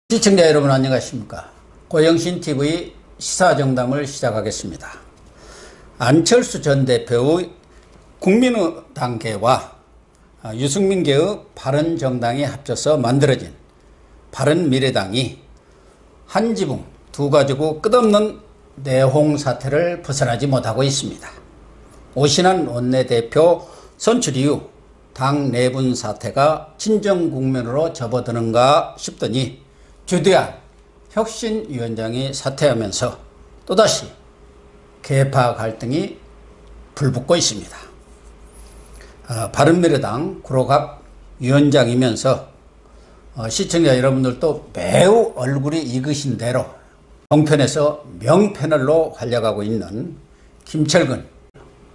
시청자 여러분 안녕하십니까. 고영신TV 시사정담을 시작하겠습니다. 안철수 전 대표의 국민의당계와 유승민계의 바른정당이 합쳐서 만들어진 바른미래당이 한 지붕 두 가지고 끝없는 내홍 사태를 벗어나지 못하고 있습니다. 오신환 원내대표 선출 이후 당 내분 사태가 진정 국면으로 접어드는가 싶더니 주대한 혁신위원장이 사퇴하면서 또다시 계파 갈등이 불붙고 있습니다. 바른미래당 구로갑 위원장이면서 시청자 여러분들도 매우 얼굴이 익으신 대로 종편에서 명패널로 활약하고 있는 김철근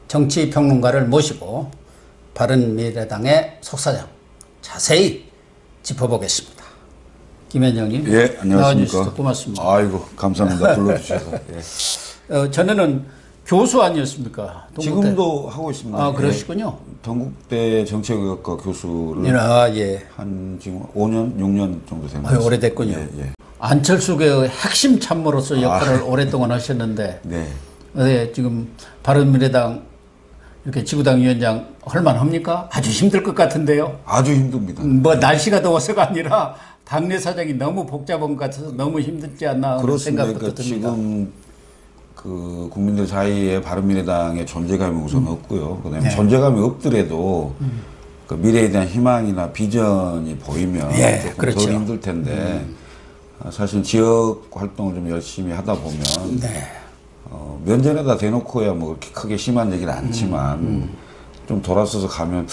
정치평론가를 모시고 바른미래당의 속사정 자세히 짚어보겠습니다. 김현정님. 예, 안녕하십니까. 고맙습니다. 아이고, 감사합니다. 불러주셔서. 예. 전에는 교수 아니었습니까? 동국대. 지금도 하고 있습니다. 아, 그러시군요. 예. 동국대 정책의학과 교수를 예. 한 지금 5년, 6년 정도 됩니다. 오래됐군요. 예. 안철수의 핵심 참모로서 역할을 오랫동안 하셨는데, 네. 지금 바른미래당 이렇게 지구당 위원장 할만합니까? 아주 힘들 것 같은데요. 아주 힘듭니다. 뭐 날씨가 더워서가 아니라 당내 사정이 너무 복잡한 것 같아서 너무 힘들지 않나 하는 생각부터 듭니다. 지금 그 국민들 사이에 바른미래당의 존재감이 우선 없고요. 그다음에 존재감이 없더라도 그 미래에 대한 희망이나 비전이 보이면 조금 그렇죠. 덜 힘들 텐데 사실 지역 활동을 좀 열심히 하다 보면 면전에다 대놓고야 뭐 그렇게 크게 심한 얘기는 않지만 좀 돌아서서 가면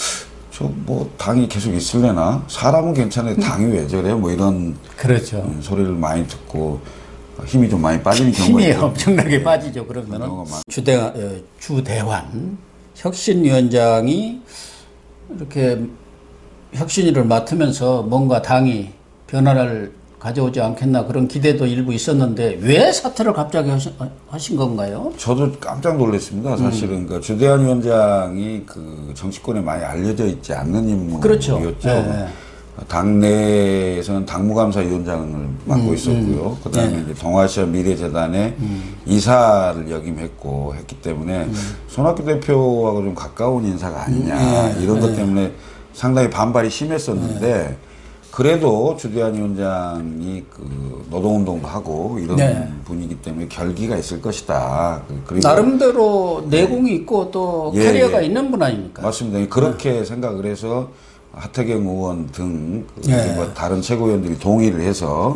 저 뭐 당이 계속 있을래나? 사람은 괜찮은데 당이 왜 저래? 뭐 이런 그렇죠. 소리를 많이 듣고 힘이 좀 많이 빠지는 경우가 힘이 엄청나게 빠지죠. 그러면은 주대환 혁신위원장이 이렇게 혁신위를 맡으면서 뭔가 당이 변화를 가져오지 않겠나 그런 기대도 일부 있었는데 왜 사퇴를 갑자기 하신 건가요? 저도 깜짝 놀랐습니다. 사실은 그 주대환 위원장이 그 정치권에 많이 알려져 있지 않는 인물이었죠. 그렇죠. 당내에서는 당무감사위원장을 맡고 있었고요. 그다음에 이제 동아시아 미래재단의 이사를 역임했고 했기 때문에 손학규 대표하고 좀 가까운 인사가 아니냐 이런 것 때문에 상당히 반발이 심했었는데. 그래도 주대환 위원장이 그 노동운동도 하고 이런 분이기 때문에 결기가 있을 것이다. 그리고 나름대로 내공이 있고 또 캐리어가 있는 분 아닙니까? 맞습니다. 그렇게 생각을 해서 하태경 의원 등 뭐 다른 최고위원들이 동의를 해서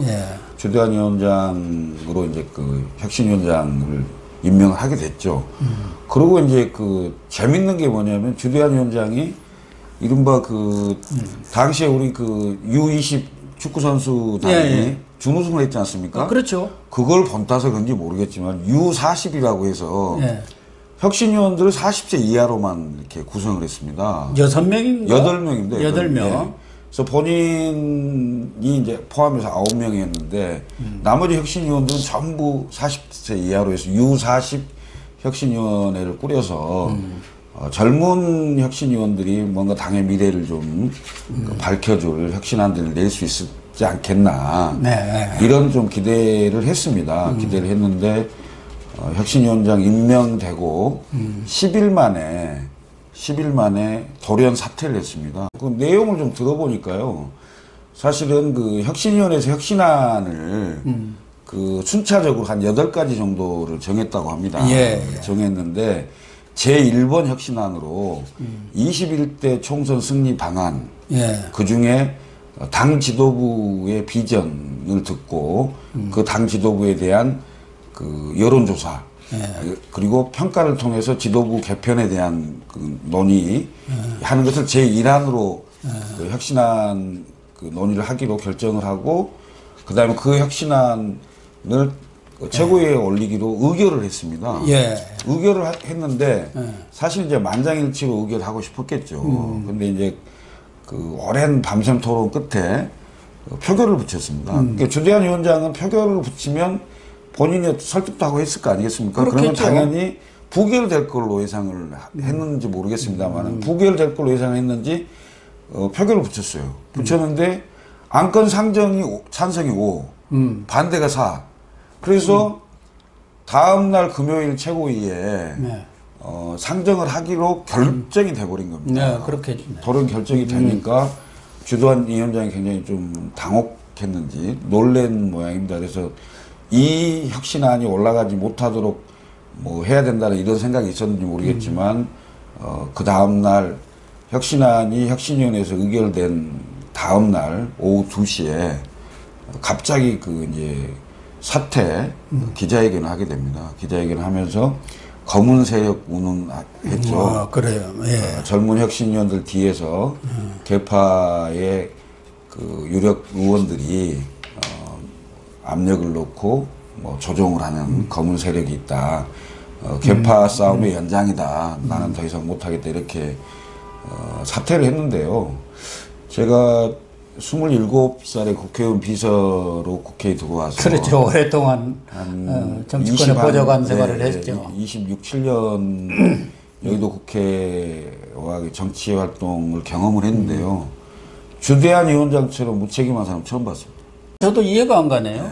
주대환 위원장으로 이제 그 혁신위원장을 임명을 하게 됐죠. 그리고 이제 그 재밌는 게 뭐냐면 주대환 위원장이 이른바 그 당시에 우리 그 U20 축구 선수단이 준우승을 했지 않습니까? 그렇죠. 그걸 본따서 그런지 모르겠지만 U40이라고 해서 혁신위원들을 40세 이하로만 이렇게 구성을 했습니다. 6명인가? 8명인데. 8명. 그래서 본인이 이제 포함해서 9명이었는데 나머지 혁신위원들은 전부 40세 이하로 해서 U40 혁신위원회를 꾸려서 젊은 혁신위원들이 뭔가 당의 미래를 좀 밝혀줄 혁신안들을 낼 수 있지 않겠나. 이런 좀 기대를 했습니다. 기대를 했는데, 혁신위원장 임명되고 10일 만에 돌연 사퇴를 했습니다. 그 내용을 좀 들어보니까요. 사실은 그 혁신위원회에서 혁신안을 그 순차적으로 한 8가지 정도를 정했다고 합니다. 정했는데, 제1번 혁신안으로 21대 총선 승리 방안, 그 중에 당 지도부의 비전을 듣고 그 당 지도부에 대한 그 여론조사, 그리고 평가를 통해서 지도부 개편에 대한 그 논의하는 것을 제1안으로 그 혁신안 그 논의를 하기로 결정을 하고, 그 다음에 그 혁신안을 최고위에 올리기로 의결을 했습니다. 의결을 했는데 사실 이제 만장일치로 의결하고 싶었겠죠. 근데 이제 그 오랜 밤샘 토론 끝에 표결을 붙였습니다. 그러니까 주대환 위원장은 표결을 붙이면 본인이 설득도 하고 했을 거 아니겠습니까? 그러면 당연히 부결될 걸로 예상을 했는지 모르겠습니다만 부결될 걸로 예상했는지 표결을 붙였어요. 붙였는데 안건 상정이 찬성이 5, 반대가 4. 그래서 다음날 금요일 최고위에 네. 상정을 하기로 결정이 돼버린 겁니다. 네, 그렇게. 토론 결정이 되니까 주도한 위원장이 굉장히 좀 당혹했는지 놀란 모양입니다. 그래서 이 혁신안이 올라가지 못하도록 뭐 해야 된다는 이런 생각이 있었는지 모르겠지만 그 다음날 혁신안이 혁신위원회에서 의결된 다음날 오후 2시에 갑자기 그 이제 사퇴 기자회견을 하게 됩니다. 기자회견을 하면서 검은 세력 운운했죠. 그래요. 예. 젊은 혁신위원들 뒤에서 개파의 그 유력 의원들이 압력을 넣고 뭐 조종을 하는 검은 세력이 있다. 개파 싸움의 연장이다. 나는 더 이상 못하겠다. 이렇게 사퇴를 했는데요. 제가 27살에 국회의원 비서로 국회에 들어와서 그렇죠. 오랫동안 정치권의 보좌관 생활을 했죠. 26, 7년 여의도 국회와 정치 활동을 경험을 했는데요. 주대한 위원장처럼 무책임한 사람 처음 봤습니다. 저도 이해가 안 가네요.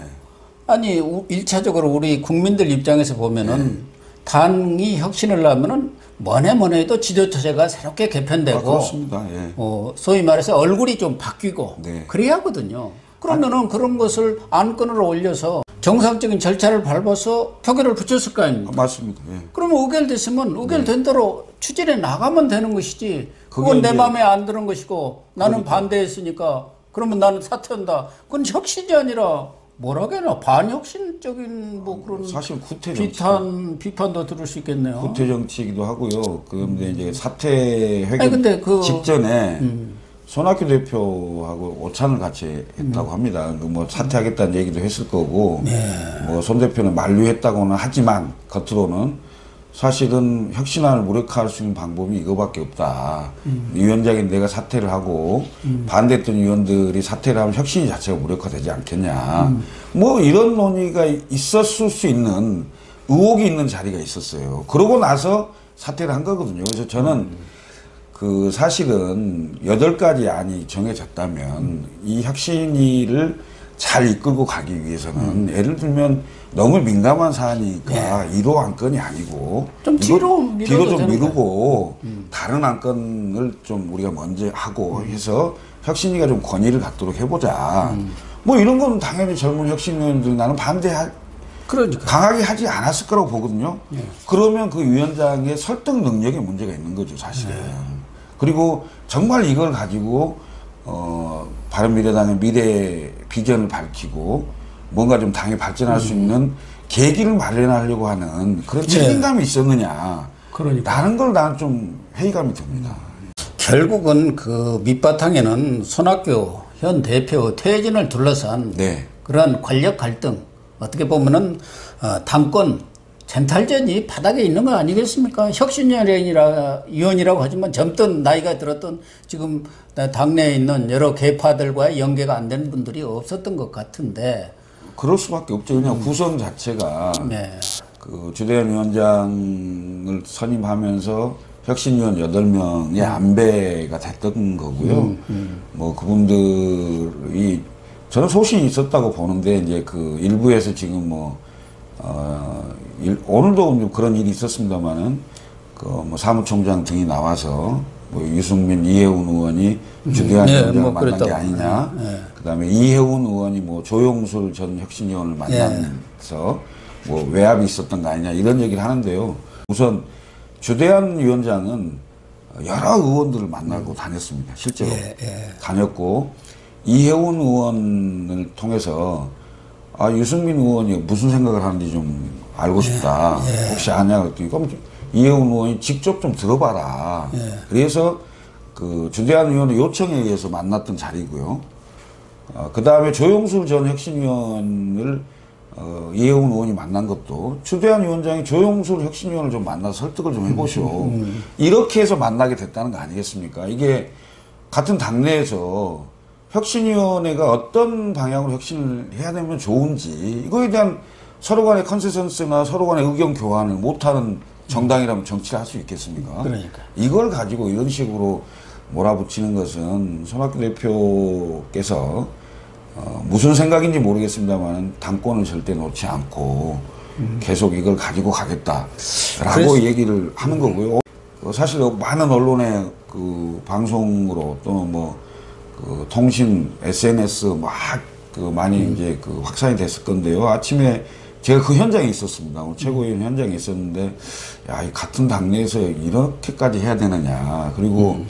아니, 1차적으로 우리 국민들 입장에서 보면은 당이 혁신을 하면은 뭐네 해도 지도체제가 새롭게 개편되고 그렇습니다. 예. 소위 말해서 얼굴이 좀 바뀌고 네. 그래야 하거든요. 그러면은 그런 것을 안건을 올려서 정상적인 절차를 밟아서 표결을 붙였을 거 아닙니까? 맞습니다. 예. 그러면 의결됐으면 의결된 대로 추진해 나가면 되는 것이지. 그건 내 마음에 안 드는 것이고 나는 반대했으니까 그러면 나는 사퇴한다. 그건 혁신이 아니라 뭐라게나 반혁신적인 뭐 그런 사실 구태 정치. 비판도 들을 수 있겠네요. 구태 정치이기도 하고요. 그런데 이제 사퇴 회견 근데 직전에 손학규 대표하고 오찬을 같이 했다고 합니다. 뭐 사퇴하겠다는 얘기도 했을 거고, 뭐 손 대표는 만류했다고는 하지만 겉으로는 사실은 혁신안을 무력화할 수 있는 방법이 이거밖에 없다. 위원장인 내가 사퇴를 하고 반대했던 위원들이 사퇴를 하면 혁신이 자체가 무력화되지 않겠냐. 뭐 이런 논의가 있었을 수 있는 의혹이 있는 자리가 있었어요. 그러고 나서 사퇴를 한 거거든요. 그래서 저는 그 사실은 8가지 안이 정해졌다면 이 혁신위를 잘 이끌고 가기 위해서는 예를 들면 너무 민감한 사안이니까 1호 안건이 아니고 좀 뒤로 좀 미루고 다른 안건을 좀 우리가 먼저 하고 해서 혁신위가 좀 권위를 갖도록 해보자. 뭐 이런 건 당연히 젊은 혁신위원들 나는 그러니까. 강하게 하지 않았을 거라고 보거든요. 그러면 그 위원장의 설득 능력에 문제가 있는 거죠, 사실은. 그리고 정말 이걸 가지고 바른미래당의 미래 비전을 밝히고 뭔가 좀 당이 발전할 수 있는 계기를 마련하려고 하는 그런 책임감이 있었느냐. 그러니까. 라는 걸 나는 좀 회의감이 듭니다. 결국은 그 밑바탕에는 손학규 현 대표 퇴진을 둘러싼 그러한 권력 갈등, 어떻게 보면은 당권 쟁탈전이 바닥에 있는 거 아니겠습니까? 혁신위원이라고 하지만 젊든 나이가 들었던 지금 당내에 있는 여러 개파들과의 연계가 안 되는 분들이 없었던 것 같은데. 그럴 수밖에 없죠. 그냥 구성 자체가 그 주대현 위원장을 선임하면서 혁신위원 8명의 안배가 됐던 거고요. 뭐 그분들이 저는 소신이 있었다고 보는데 이제 그 일부에서 지금 뭐 오늘도 좀 그런 일이 있었습니다만은 그 뭐 사무총장 등이 나와서 뭐 유승민, 이해운 의원이 주대한 위원장을 뭐 만난 게 아니냐. 그다음에 이해운 의원이 뭐 조용술 전 혁신위원을 만나서 뭐 외압이 있었던 거 아니냐 이런 얘기를 하는데요. 우선 주대한 위원장은 여러 의원들을 만나고 다녔습니다. 실제로 다녔고 이해운 의원을 통해서 유승민 의원이 무슨 생각을 하는지 좀 알고 싶다. 혹시 아냐 그랬더니 그럼 이해운 의원이 직접 좀 들어봐라. 그래서 그 주대한 의원의 요청에 의해서 만났던 자리고요. 그 다음에 조용술 전 혁신위원을 이해운 의원이 만난 것도 주대한 위원장이 조용술 혁신위원을 좀 만나서 설득을 좀 해보시오. 이렇게 해서 만나게 됐다는 거 아니겠습니까? 이게 같은 당내에서 혁신위원회가 어떤 방향으로 혁신을 해야 되면 좋은지 이거에 대한 서로 간의 컨센서스나 서로 간의 의견 교환을 못하는 정당이라면 정치를 할 수 있겠습니까? 그러니까. 이걸 가지고 이런 식으로 몰아붙이는 것은 손학규 대표께서 무슨 생각인지 모르겠습니다만 당권을 절대 놓지 않고 계속 이걸 가지고 가겠다라고 얘기를 하는 거고요. 사실 많은 언론의 그 방송으로 또 뭐 그 통신, SNS 막 그 많이 이제 그 확산이 됐을 건데요. 아침에 제가 그 현장에 있었습니다. 최고위원 현장에 있었는데, 야, 이 같은 당내에서 이렇게까지 해야 되느냐. 그리고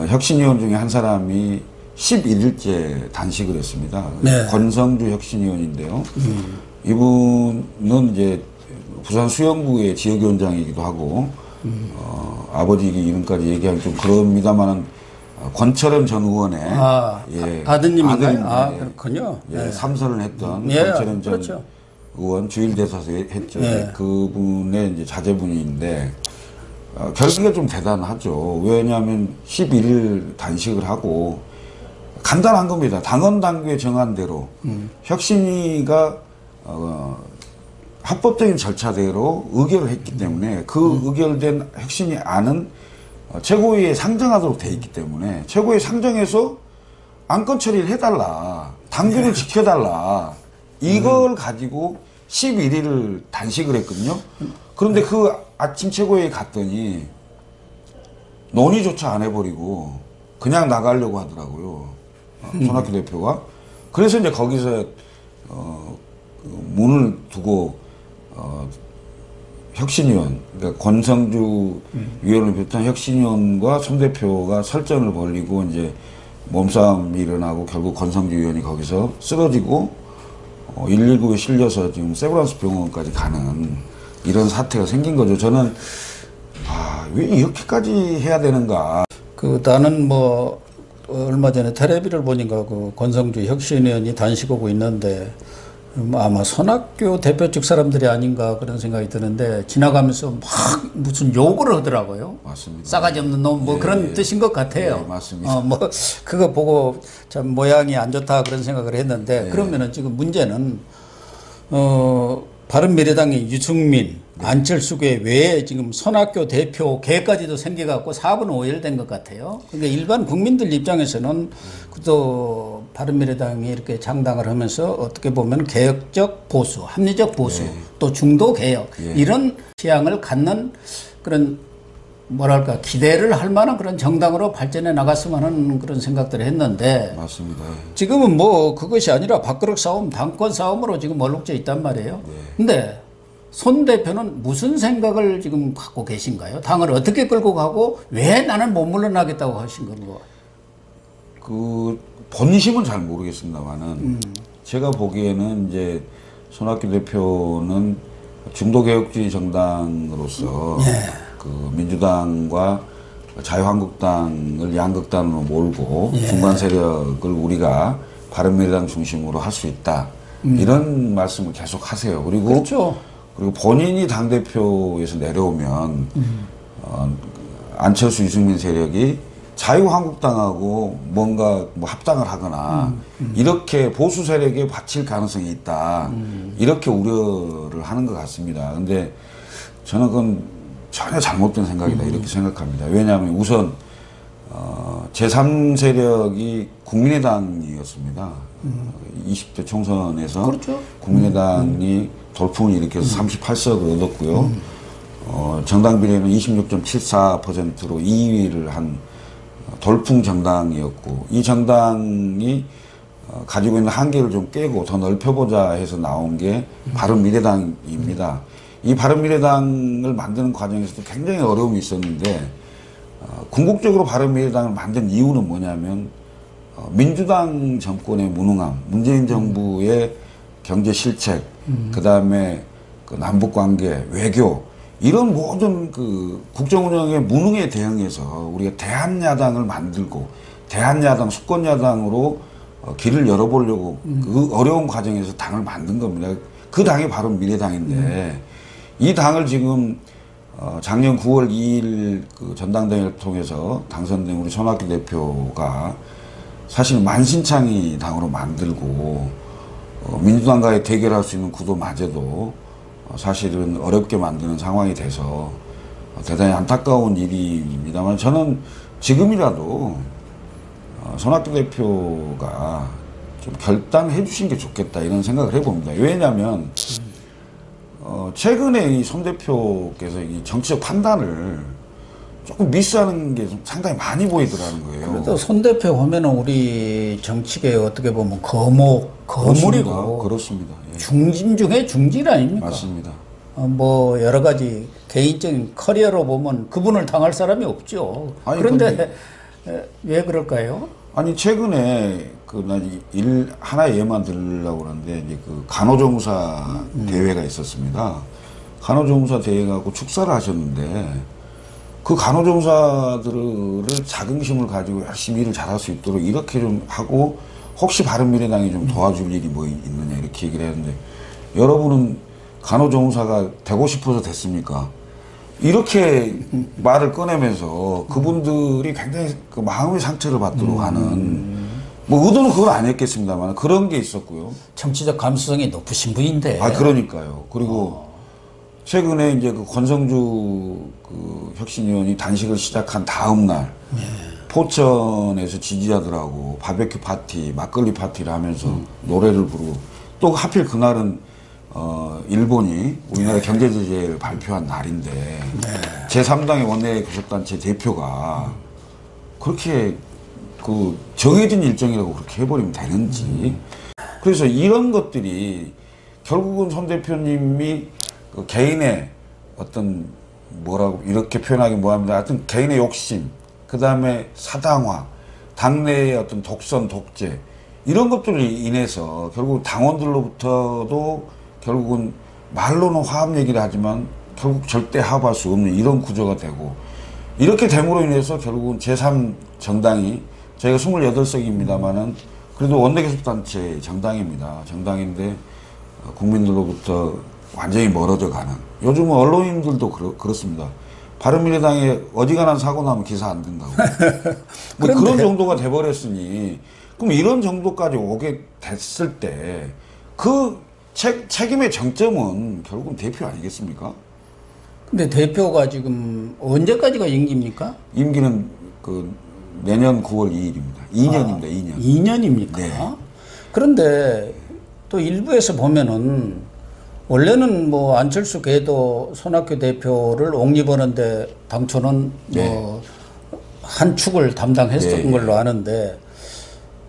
혁신위원 중에 한 사람이 11일째 단식을 했습니다. 네. 권성주 혁신위원인데요. 이분은 이제 부산 수영구의 지역위원장이기도 하고, 아버지 이름까지 얘기하기 좀 그럽니다만은 권철현 전 의원의 아드님인가요? 아들입니다. 그렇군요. 예, 삼선을 했던 예, 권철현 전 그렇죠. 의원 주일대사서 했죠. 예. 그분의 이제 자제분인데 결기가 좀 대단하죠. 왜냐하면 11일 단식을 하고 간단한 겁니다. 당헌 당규에 정한 대로 혁신위가 합법적인 절차대로 의결을 했기 때문에 그 의결된 혁신위 안은 최고위에 상정하도록 돼 있기 때문에 최고위에 상정해서 안건 처리를 해달라. 당규를 지켜달라. 이걸 가지고 11일을 단식을 했거든요. 그런데 그 아침 최고위에 갔더니 논의조차 안 해버리고 그냥 나가려고 하더라고요. 손학규 대표가. 그래서 이제 거기서 문을 두고 혁신위원, 그러니까 권성주 위원을 비롯한 혁신위원과 손 대표가 설전을 벌이고 이제 몸싸움이 일어나고 결국 권성주 위원이 거기서 쓰러지고 119에 실려서 지금 세브란스 병원까지 가는 이런 사태가 생긴 거죠. 저는 왜 이렇게까지 해야 되는가. 나는 뭐 얼마 전에 텔레비를 보니까 그 권성주 혁신위원이 단식하고 있는데 아마 손학규 대표 측 사람들이 아닌가 그런 생각이 드는데 지나가면서 막 무슨 욕을 하더라고요. 맞습니다. 싸가지 없는 놈 뭐 그런 뜻인 것 같아요. 네, 맞습니다. 뭐 그거 보고 참 모양이 안 좋다 그런 생각을 했는데 그러면은 지금 문제는 바른미래당의 유승민, 안철수계 외에 지금 손학규 대표 계까지도 생겨갖고 4분 5일 된 것 같아요. 그러니까 일반 국민들 입장에서는 또 바른미래당이 이렇게 장당을 하면서 어떻게 보면 개혁적 보수, 합리적 보수, 또 중도 개혁 이런 취향을 갖는 그런 뭐랄까 기대를 할 만한 그런 정당으로 발전해 나갔으면 하는 그런 생각들을 했는데 맞습니다. 지금은 뭐 그것이 아니라 밥그릇 싸움, 당권 싸움으로 지금 얼룩져 있단 말이에요. 근데 손 대표는 무슨 생각을 지금 갖고 계신가요? 당을 어떻게 끌고 가고 왜 나는 못 물러나겠다고 하신 건가? 그 본심은 잘 모르겠습니다만은 제가 보기에는 이제 손학규 대표는 중도개혁주의 정당으로서 그 민주당과 자유한국당을 양극단으로 몰고 중간 세력을 우리가 바른미래당 중심으로 할 수 있다. 이런 말씀을 계속 하세요. 그리고 그렇죠. 그리고 본인이 당대표에서 내려오면 안철수 유승민 세력이 자유한국당하고 뭔가 뭐 합당을 하거나 이렇게 보수 세력에 바칠 가능성이 있다. 이렇게 우려를 하는 것 같습니다. 근데 저는 그건 전혀 잘못된 생각이다. 이렇게 생각합니다. 왜냐하면 우선 제3세력이 국민의당이었습니다. 20대 총선에서 그렇죠. 국민의당이 돌풍을 일으켜서 38석을 얻었고요. 정당 비례는 26.74%로 2위를 한 돌풍 정당이었고 이 정당이 가지고 있는 한계를 좀 깨고 더 넓혀보자 해서 나온 게 바른미래당입니다. 이 바른미래당을 만드는 과정에서도 굉장히 어려움이 있었는데 궁극적으로 바른미래당을 만든 이유는 뭐냐면 민주당 정권의 무능함, 문재인 정부의 경제 실책, 그다음에 그 남북 관계, 외교 이런 모든 그 국정 운영의 무능에 대응해서 우리가 대한야당을 만들고 대한야당 수권야당으로 길을 열어보려고 그 어려운 과정에서 당을 만든 겁니다. 그 당이 바로 미래당인데 이 당을 지금 작년 9월 2일 그 전당대회를 통해서 당선된 우리 손학규 대표가 사실 만신창이 당으로 만들고 민주당과의 대결할 수 있는 구도마저도 사실은 어렵게 만드는 상황이 돼서 대단히 안타까운 일입니다만 저는 지금이라도 손학규 대표가 좀 결단해 주신 게 좋겠다 이런 생각을 해봅니다. 왜냐하면 최근에 이 손 대표께서 이 정치적 판단을 조금 미스하는 게 좀 상당히 많이 보이더라는 거예요. 그래도 손 대표 보면은 우리 정치계 어떻게 보면 거물이고 그렇습니다. 예. 중진 중에 중진 아닙니까? 맞습니다. 뭐 여러 가지 개인적인 커리어로 보면 그분을 당할 사람이 없죠. 아니, 그런데 왜 그럴까요? 아니 최근에 일 하나 예만 들으려고 그러는데 이제 그 간호조무사 대회가 있었습니다. 간호조무사 대회 갖고 축사를 하셨는데 그 간호조무사들을 자긍심을 가지고 열심히 일을 잘할 수 있도록 이렇게 좀 하고 혹시 바른미래당이 좀 도와줄 일이 뭐 있느냐 이렇게 얘기를 했는데 여러분은 간호조무사가 되고 싶어서 됐습니까? 이렇게 말을 꺼내면서 그분들이 굉장히 그 마음의 상처를 받도록 하는 뭐 의도는 그건 아니었겠습니다만 그런 게 있었고요. 정치적 감수성이 높으신 분인데. 아 그러니까요. 그리고 최근에 이제 그 권성주 그 혁신위원이 단식을 시작한 다음 날 포천에서 지지자들하고 바베큐 파티, 막걸리 파티를 하면서 노래를 부르고 또 하필 그날은 일본이 우리나라 경제 제재를 발표한 날인데 제3당의 원내 교섭단체 대표가 그렇게 그 정해진 일정이라고 그렇게 해버리면 되는지. 그래서 이런 것들이 결국은 손 대표님이 그 개인의 어떤 뭐라고 이렇게 표현하기 뭐합니다. 하여튼 개인의 욕심, 그 다음에 사당화, 당내의 어떤 독선, 독재 이런 것들로 인해서 결국 당원들로부터도 결국은 말로는 화합 얘기를 하지만 결국 절대 화합할 수 없는 이런 구조가 되고 이렇게 됨으로 인해서 결국은 제3정당이 저희가 28석입니다만은 그래도 원내교섭단체 정당입니다. 정당인데 국민들로부터 완전히 멀어져 가는. 요즘은 언론인들도 그렇습니다. 바른미래당에 어지간한 사고 나면 기사 안 된다고. 뭐 그런 정도가 돼버렸으니 그럼 이런 정도까지 오게 됐을 때 그 책임의 정점은 결국은 대표 아니겠습니까? 근데 대표가 지금 언제까지가 임기입니까? 임기는 그 내년 9월 2일입니다. 2년입니다. 2년. 2년입니까? 네. 그런데 또 일부에서 보면은 원래는 뭐 안철수 걔도 손학규 대표를 옹립하는데 당초는 뭐 한 축을 담당했었던 걸로 아는데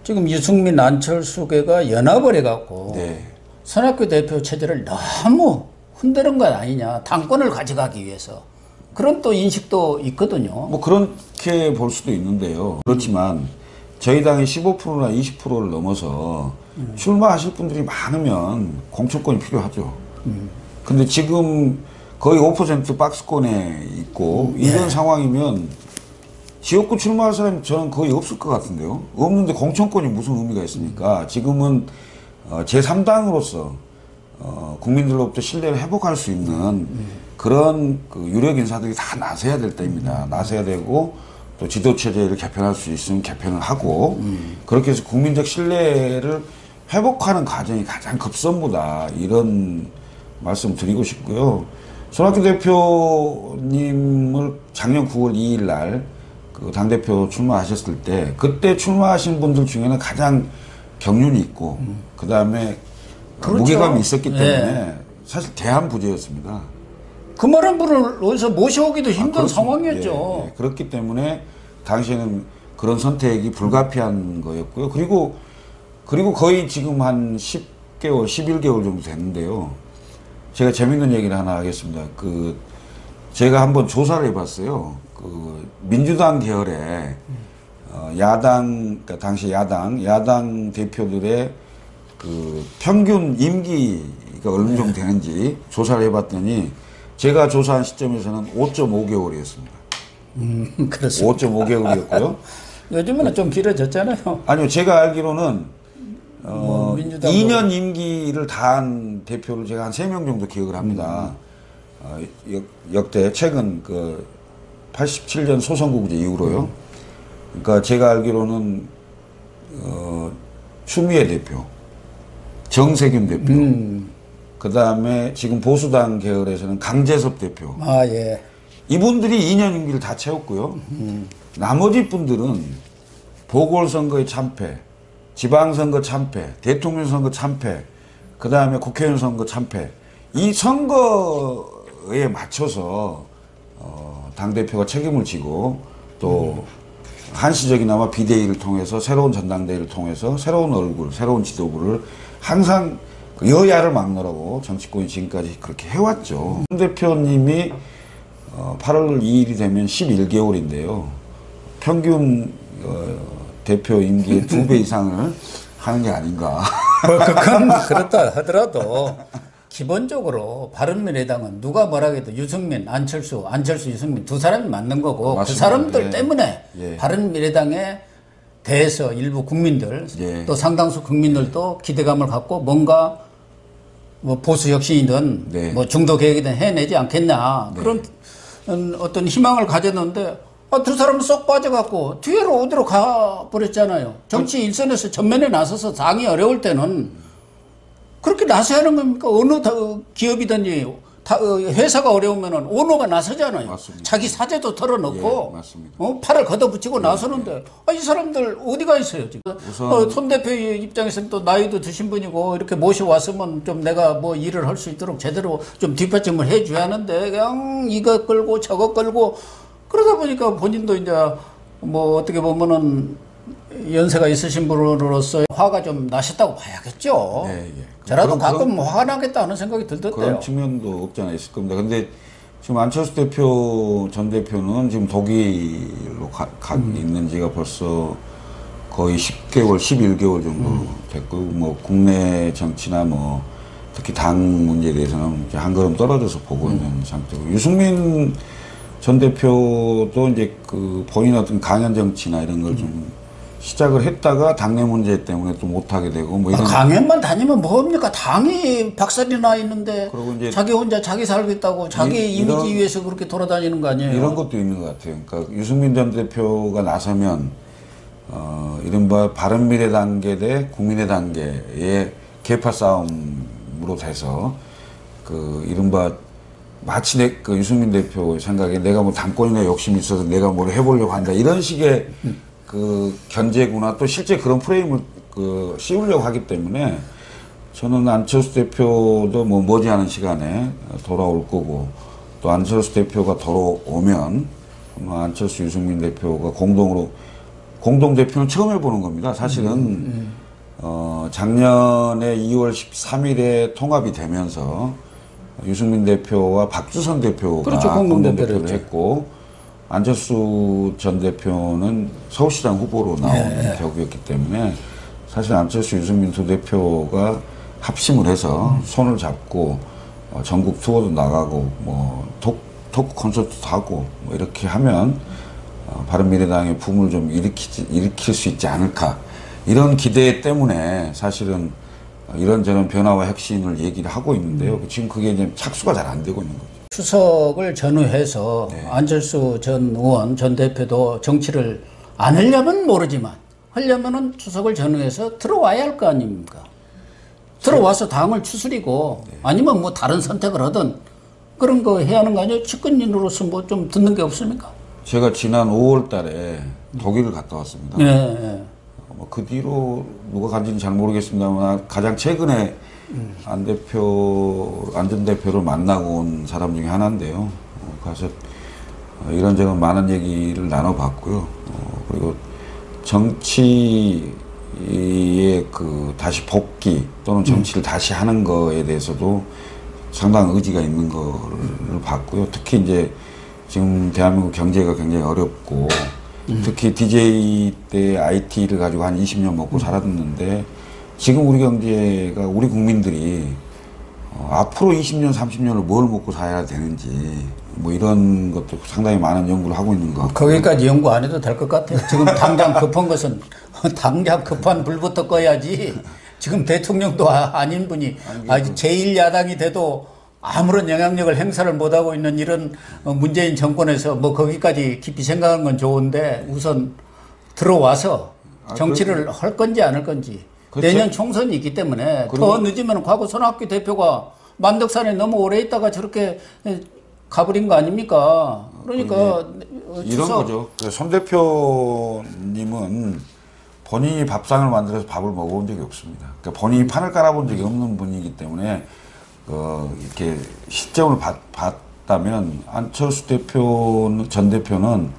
지금 유승민 안철수 걔가 연합을 해갖고 손학규 대표 체제를 너무 흔드는 것 아니냐. 당권을 가져가기 위해서. 그런 또 인식도 있거든요. 뭐 그렇게 볼 수도 있는데요. 그렇지만 저희 당이 15%나 20%를 넘어서 출마하실 분들이 많으면 공천권이 필요하죠. 근데 지금 거의 5% 박스권에 있고 이런 상황이면 지역구 출마할 사람이 저는 거의 없을 것 같은데요. 없는데 공천권이 무슨 의미가 있습니까? 지금은 제3당으로서 국민들로부터 신뢰를 회복할 수 있는 그런 그 유력 인사들이 다 나서야 될 때입니다. 나서야 되고 또 지도체제를 개편할 수 있으면 개편을 하고 그렇게 해서 국민적 신뢰를 회복하는 과정이 가장 급선무다. 이런 말씀 드리고 싶고요. 손학규 대표님을 작년 9월 2일 날 그 당대표 출마하셨을 때 그때 출마하신 분들 중에는 가장 경륜이 있고 그 다음에 그렇죠. 무게감이 있었기 때문에 사실 대한부재였습니다. 그 말한 분을 어디서 모셔오기도 힘든 상황이었죠. 그렇기 때문에 당시에는 그런 선택이 불가피한 거였고요. 그리고 거의 지금 한 10개월, 11개월 정도 됐는데요. 제가 재밌는 얘기를 하나 하겠습니다. 제가 한번 조사를 해봤어요. 민주당 계열의 그러니까 당시 야당 대표들의 평균 임기가 어느 정도 되는지 조사를 해봤더니 제가 조사한 시점에서는 5.5개월이었습니다. 그렇습니다. 5.5개월이었고요. 요즘은 좀 길어졌잖아요. 아니요, 제가 알기로는 민주당도 2년 임기를 다한 대표를 제가 한 3명 정도 기억을 합니다. 역대 최근 87년 소선거구제 이후로요. 그러니까 제가 알기로는 추미애 대표, 정세균 대표, 그 다음에 지금 보수당 계열에서는 강재섭 대표. 이분들이 2년 임기를 다 채웠고요. 나머지 분들은 보궐선거의 참패, 지방선거 참패, 대통령 선거 참패, 그 다음에 국회의원 선거 참패, 이 선거에 맞춰서 당대표가 책임을 지고 또 한시적이나마 비대위를 통해서 새로운 전당대회를 통해서 새로운 얼굴, 새로운 지도부를 항상 여야를 막느라고 정치권이 지금까지 그렇게 해왔죠. 홍 대표님이 8월 2일이 되면 11개월인데요. 평균 대표 임기의 2배 이상을 하는 게 아닌가. 그건 그렇다 하더라도 기본적으로 바른미래당은 누가 뭐라고 해도 유승민, 안철수, 유승민 두 사람이 맞는 거고 맞습니다. 그 사람들 예. 때문에 예. 바른미래당에 대해서 일부 국민들 예. 또 상당수 국민들도 기대감을 갖고 뭔가 뭐 보수 혁신이든 네. 뭐 중도 개혁이든 해내지 않겠냐 그런 어떤 희망을 가졌는데 두 사람은 쏙 빠져갖고 뒤로 어디로 가버렸잖아요. 정치 일선에서 전면에 나서서 당이 어려울 때는 그렇게 나서야 하는 겁니까? 어느 기업이든지 회사가 어려우면은 오너가 나서잖아요. 맞습니다. 자기 사재도 털어놓고 예, 맞습니다. 팔을 걷어붙이고 나서는데 이 사람들 어디가 있어요 지금? 우선 손 대표의 입장에서는 또 나이도 드신 분이고 이렇게 모셔왔으면 좀 내가 뭐 일을 할 수 있도록 제대로 좀 뒷받침을 해줘야 하는데 그냥 이거 끌고 저거 끌고 그러다 보니까 본인도 이제 뭐 어떻게 보면은 연세가 있으신 분으로서 화가 좀 나셨다고 봐야겠죠. 예, 예. 저라도 가끔 화가 나겠다 하는 생각이 들던데요. 그런 측면도 없지 않아 있을 겁니다. 근데 지금 안철수 대표 전 대표는 지금 독일로 있는 지가 벌써 거의 10개월, 11개월 정도 됐고, 뭐 국내 정치나 뭐 특히 당 문제에 대해서는 이제 한 걸음 떨어져서 보고 있는 상태고, 유승민 전 대표도 이제 그 본인 어떤 강연 정치나 이런 걸 좀 시작을 했다가 당내 문제 때문에 또 못하게 되고 뭐 이런. 강연만 다니면 뭐합니까? 당이 박살이 나 있는데 그리고 이제 자기 혼자 자기 살겠다고 자기 이미지 위해서 그렇게 돌아다니는 거 아니에요? 이런 것도 있는 것 같아요. 그러니까 유승민 전 대표가 나서면 이른바 바른미래 단계 대 국민의 단계의 계파 싸움으로 돼서 그 이른바 마치 그 유승민 대표 생각에 내가 뭐 당권이나 욕심이 있어서 내가 뭘 해보려고 한다 이런 식의 그 견제구나 또 실제 그런 프레임을 그 씌우려고 하기 때문에 저는 안철수 대표도 뭐 머지않은 시간에 돌아올 거고 또 안철수 대표가 돌아오면 안철수 유승민 대표가 공동 대표는 처음 해보는 겁니다. 사실은 작년에 2월 13일에 통합이 되면서 유승민 대표와 박주선 대표가 그렇죠, 공동 대표를 했고 안철수 전 대표는 서울시장 후보로 나온 격이었기 때문에 사실 안철수 유승민 두 대표가 합심을 해서 손을 잡고 전국 투어도 나가고 뭐 토크 콘서트도 하고 뭐 이렇게 하면 바른미래당의 붐을 좀 일으킬 수 있지 않을까 이런 기대 때문에 사실은 이런저런 변화와 혁신을 얘기를 하고 있는데요. 지금 그게 이제 착수가 잘 안 되고 있는 거죠. 추석을 전후해서 안철수 전 의원, 전 대표도 정치를 안 하려면 모르지만 하려면은 추석을 전후해서 들어와야 할 거 아닙니까? 들어와서 당을 추스리고 아니면 뭐 다른 선택을 하든 그런 거 해야 하는 거 아니에요? 측근인으로서 뭐 좀 듣는 게 없습니까? 제가 지난 5월 달에 독일을 갔다 왔습니다. 네. 그 뒤로 누가 간지는 잘 모르겠습니다만 가장 최근에 안 전 대표를 만나고 온 사람 중에 하나인데요. 가서 이런저런 많은 얘기를 나눠봤고요. 그리고 정치의 그 다시 복귀 또는 정치를 다시 하는 거에 대해서도 상당한 의지가 있는 거를 봤고요. 특히 이제 지금 대한민국 경제가 굉장히 어렵고 특히 DJ 때 IT를 가지고 한 20년 먹고 살았는데 지금 우리 경제가 우리 국민들이 앞으로 20년, 30년을 뭘 먹고 살아야 되는지 뭐 이런 것도 상당히 많은 연구를 하고 있는 것 같고 거기까지 연구 안 해도 될 것 같아요. 지금 당장 급한 것은 당장 급한 불부터 꺼야지 지금 대통령도 아닌 분이 아직 제1야당이 돼도 아무런 영향력을 행사를 못하고 있는 이런 문재인 정권에서 뭐 거기까지 깊이 생각하는 건 좋은데 우선 들어와서 정치를 할 건지 안 할 건지 그렇죠. 내년 총선이 있기 때문에 더 늦으면 과거 손학규 대표가 만덕산에 너무 오래 있다가 저렇게 가버린 거 아닙니까? 그러니까 이런 거죠. 손 대표님은 본인이 밥상을 만들어서 밥을 먹어본 적이 없습니다. 그러니까 본인이 판을 깔아본 적이 없는 분이기 때문에 이렇게 시점을 봤다면 안철수 전 대표는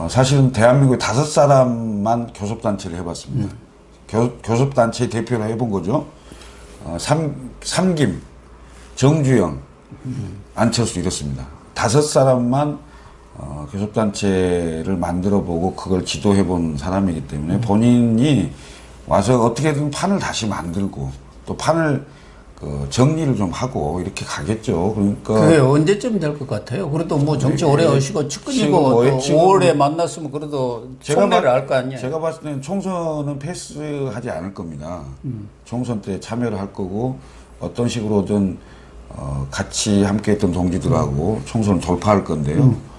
사실은 대한민국에 5사람만 교섭단체를 해봤습니다. 교섭단체 대표를 해본 거죠. 삼김, 정주영, 안철수 이렇습니다. 5사람만 교섭단체를 만들어보고 그걸 지도해본 사람이기 때문에 본인이 와서 어떻게든 판을 다시 만들고 또 판을 정리를 좀 하고 이렇게 가겠죠. 그러니까 그게 언제쯤 될 것 같아요? 그래도 뭐 정치 오래 하시고 측근이고 또 5월에 만났으면 그래도 총례를 할 거 아니에요? 제가 봤을 때는 총선은 패스하지 않을 겁니다. 총선 때 참여를 할 거고 어떤 식으로든 같이 함께했던 동지들하고 총선을 돌파할 건데요.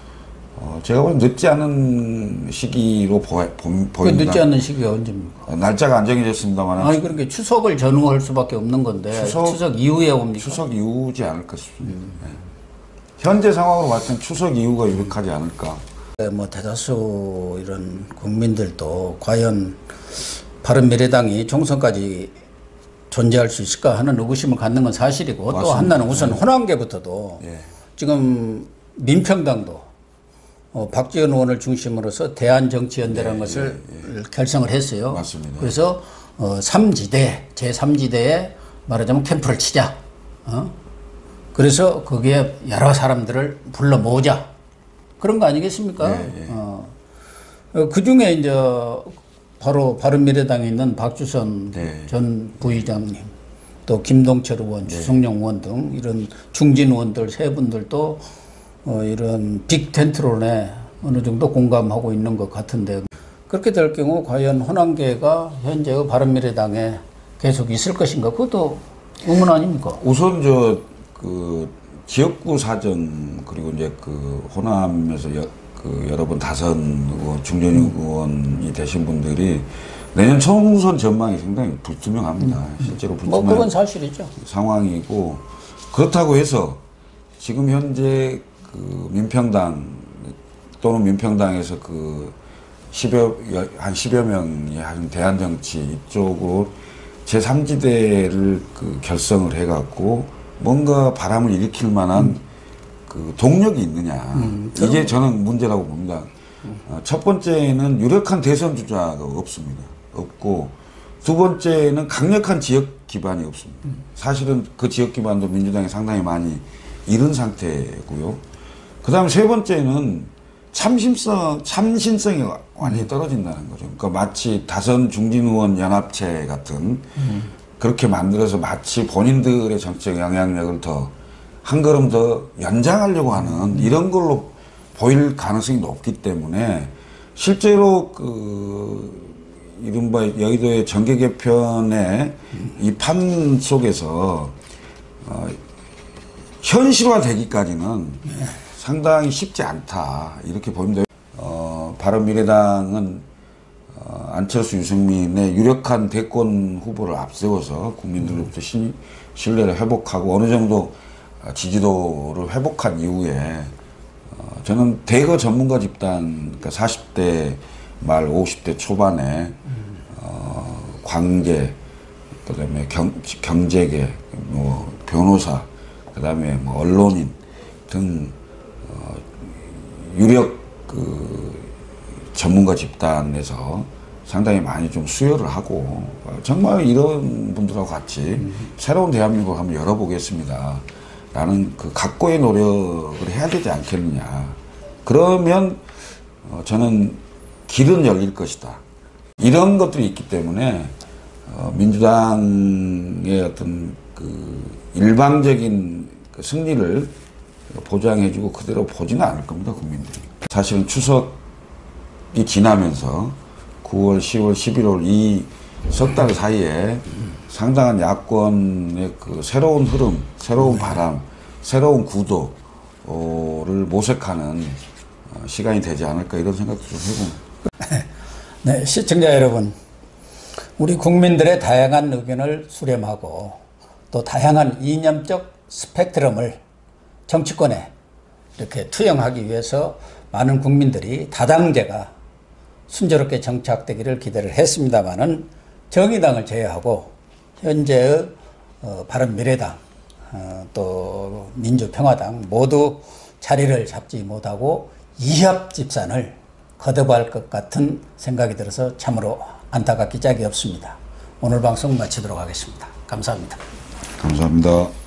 제가 보기엔 늦지 않은 시기로 보인다. 늦지 않은 시기가 언제입니까? 날짜가 안 정해졌습니다만. 아니 그렇게 추석을 전후할 수밖에 없는 건데 추석 이후에 옵니까? 추석 이후지 않을까 싶습니다. 네. 현재 상황으로 봤을 땐 추석 이후가 유력하지 않을까. 뭐 대다수 이런 국민들도 과연 바른미래당이 총선까지 존재할 수 있을까 하는 의구심을 갖는 건 사실이고 맞습니다. 또 하나는 우선 호남계부터도 지금 민평당도 박지원 의원을 중심으로서 대한정치연대라는 것을 결성을 했어요. 맞습니다. 그래서 3지대, 제3지대에 말하자면 캠프를 치자. 그래서 거기에 여러 사람들을 불러 모으자. 그런 거 아니겠습니까? 그 중에 이제 바로 바른미래당에 있는 박주선 전 부의장님, 또 김동철 의원, 주성용 의원 등 이런 중진 의원들 세 분들도 이런 빅텐트론에 어느 정도 공감하고 있는 것 같은데 그렇게 될 경우 과연 호남계가 현재의 바른미래당에 계속 있을 것인가? 그것도 의문 아닙니까? 우선 지역구 사정 그리고 이제 호남에서 여러 번 다선 의원, 중진 의원이 되신 분들이 내년 총선 전망이 상당히 불투명합니다. 실제로 불투명한 그건 사실이죠. 상황이고 그렇다고 해서 지금 현재 민평당 또는 민평당에서 한 10여 명이 하는 대한정치 이쪽으로 제3지대를 결성을 해갖고 뭔가 바람을 일으킬 만한 동력이 있느냐. 이게 저는 문제라고 봅니다. 첫 번째는 유력한 대선 주자가 없습니다. 없고 두 번째는 강력한 지역 기반이 없습니다. 사실은 그 지역 기반도 민주당이 상당히 많이 잃은 상태고요. 그 다음에 세 번째는 참신성이 완전히 떨어진다는 거죠. 그러니까 마치 다선 중진 의원 연합체 같은 그렇게 만들어서 마치 본인들의 정치적 영향력을 더 한 걸음 더 연장하려고 하는 이런 걸로 보일 가능성이 높기 때문에 실제로 이른바 여의도의 정계 개편의 이 판 속에서 현실화되기까지는 상당히 쉽지 않다 이렇게 보입니다. 바른미래당은 안철수 유승민의 유력한 대권 후보를 앞세워서 국민들로부터 신뢰를 회복하고 어느 정도 지지도를 회복한 이후에 저는 대거 전문가 집단, 그러니까 40대 말 50대 초반에 관계, 그다음에 경제계, 뭐 변호사, 그다음에 뭐 언론인 등 유력 전문가 집단에서 상당히 많이 좀 수혈을 하고 정말 이런 분들하고 같이 새로운 대한민국을 한번 열어보겠습니다. 라는 각고의 노력을 해야 되지 않겠느냐. 그러면 저는 길은 열릴 것이다. 이런 것들이 있기 때문에 민주당의 어떤 일방적인 승리를 보장해주고 그대로 보지는 않을 겁니다, 국민들이. 사실은 추석이 지나면서 9월, 10월, 11월 이 석 달 사이에 상당한 야권의 새로운 흐름, 새로운 바람, 새로운 구도를 모색하는 시간이 되지 않을까 이런 생각도 좀 해봅니다. 네, 시청자 여러분, 우리 국민들의 다양한 의견을 수렴하고 또 다양한 이념적 스펙트럼을 정치권에 이렇게 투영하기 위해서 많은 국민들이 다당제가 순조롭게 정착되기를 기대를 했습니다마는 정의당을 제외하고 현재의 바른미래당 또 민주평화당 모두 자리를 잡지 못하고 이합집산을 거듭할 것 같은 생각이 들어서 참으로 안타깝기 짝이 없습니다. 오늘 방송 마치도록 하겠습니다. 감사합니다. 감사합니다.